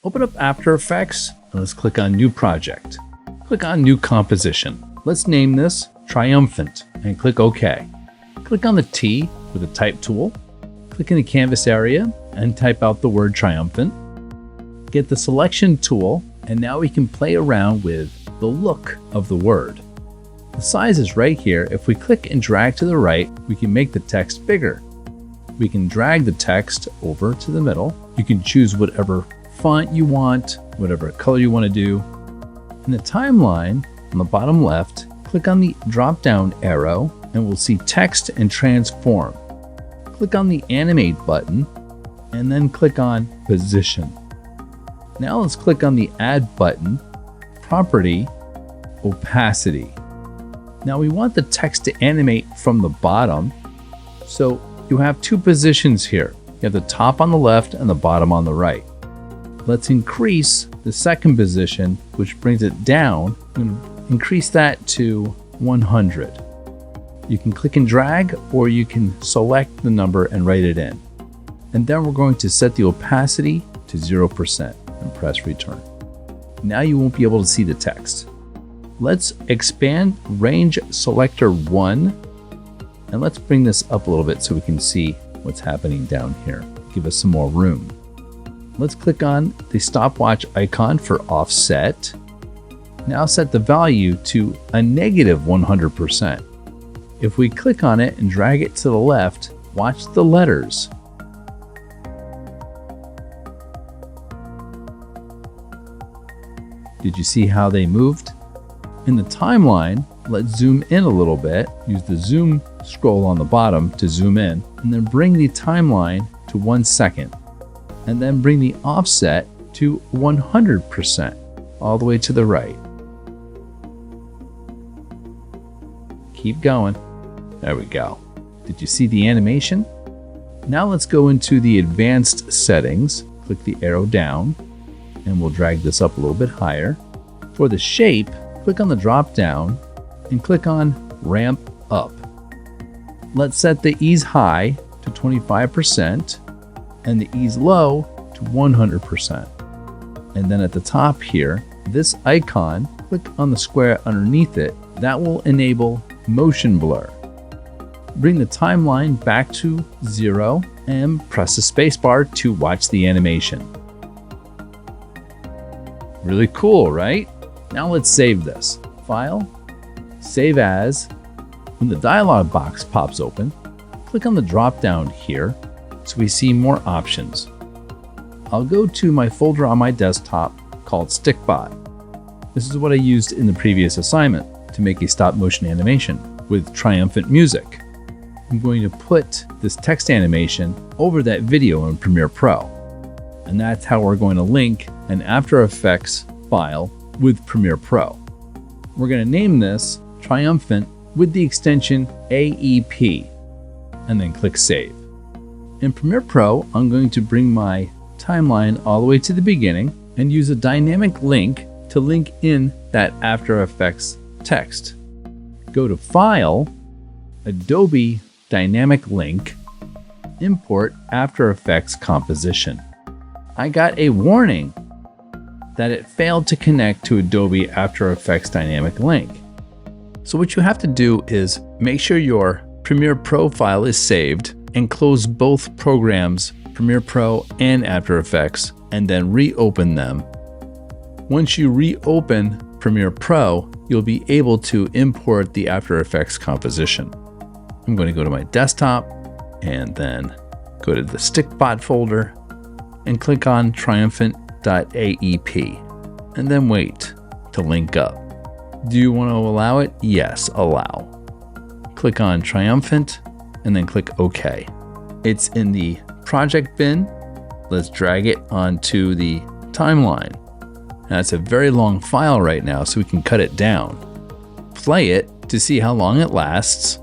Open up After Effects and let's click on New Project. Click on New Composition. Let's name this Triumphant and click OK. Click on the T with the Type tool. Click in the canvas area and type out the word Triumphant. Get the Selection tool, and now we can play around with the look of the word. The size is right here. If we click and drag to the right, we can make the text bigger. We can drag the text over to the middle. You can choose whatever font you want, whatever color you want to do. In the timeline on the bottom left, click on the drop-down arrow and we'll see Text and Transform. Click on the Animate button and then click on Position. Now let's click on the Add button, Property, Opacity. Now we want the text to animate from the bottom, so you have two positions here. You have the top on the left and the bottom on the right. Let's increase the second position, which brings it down. I'm going to increase that to 100. You can click and drag, or you can select the number and write it in. And then we're going to set the opacity to 0% and press return. Now you won't be able to see the text. Let's expand Range Selector 1, and let's bring this up a little bit so we can see what's happening down here. Give us some more room. Let's click on the stopwatch icon for offset. Now set the value to a negative 100%. If we click on it and drag it to the left, watch the letters. Did you see how they moved? In the timeline, let's zoom in a little bit. Use the zoom scroll on the bottom to zoom in, and then bring the timeline to 1 second. And then bring the offset to 100%, all the way to the right. Keep going. There we go. Did you see the animation? Now let's go into the advanced settings. Click the arrow down, and we'll drag this up a little bit higher. For the shape, click on the drop down and click on Ramp Up. Let's set the ease high to 25% and the ease low to 100%. And then at the top here, this icon, click on the square underneath it. That will enable motion blur. Bring the timeline back to 0 and press the spacebar to watch the animation. Really cool, right? Now let's save this. File, Save As. When the dialog box pops open, click on the drop down here so we see more options. I'll go to my folder on my desktop called StickBot. This is what I used in the previous assignment to make a stop motion animation with triumphant music. I'm going to put this text animation over that video in Premiere Pro. And that's how we're going to link an After Effects file with Premiere Pro. We're going to name this Triumphant with the extension AEP, and then click Save. In Premiere Pro, I'm going to bring my timeline all the way to the beginning and use a dynamic link to link in that After Effects text. Go to File, Adobe Dynamic Link, Import After Effects Composition. I got a warning that it failed to connect to Adobe After Effects Dynamic Link. So what you have to do is make sure your Premiere Pro file is saved and close both programs, Premiere Pro and After Effects, and then reopen them. Once you reopen Premiere Pro, you'll be able to import the After Effects composition. I'm going to go to my desktop and then go to the StickBot folder and click on triumphant.aep and then wait to link up. Do you want to allow it? Yes, allow. Click on Triumphant and then click OK. It's in the project bin. Let's drag it onto the timeline. Now it's a very long file right now, so we can cut it down. Play it to see how long it lasts.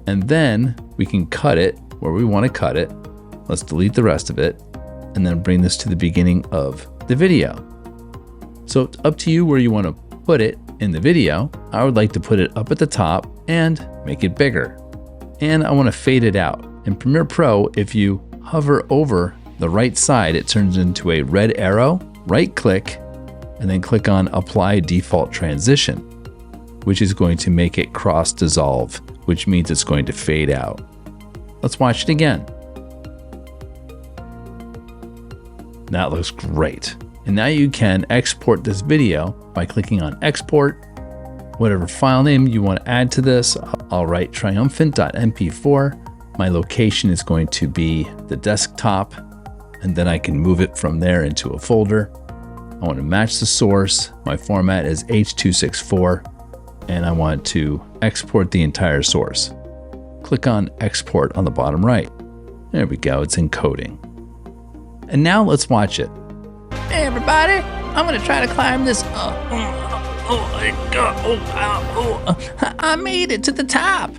And then we can cut it where we want to cut it. Let's delete the rest of it and then bring this to the beginning of the video. So it's up to you where you want to put it in the video. I would like to put it up at the top and make it bigger. And I want to fade it out. In Premiere Pro, if you hover over the right side, it turns into a red arrow, right click, and then click on Apply Default Transition, which is going to make it cross dissolve, which means it's going to fade out. Let's watch it again. That looks great. And now you can export this video by clicking on Export. Whatever file name you want to add to this, I'll write triumphant.mp4. My location is going to be the desktop, and then I can move it from there into a folder. I want to match the source. My format is H.264, and I want to export the entire source. Click on Export on the bottom right. There we go, it's encoding. And now let's watch it. Hey everybody, I'm gonna try to climb this. I made it to the top.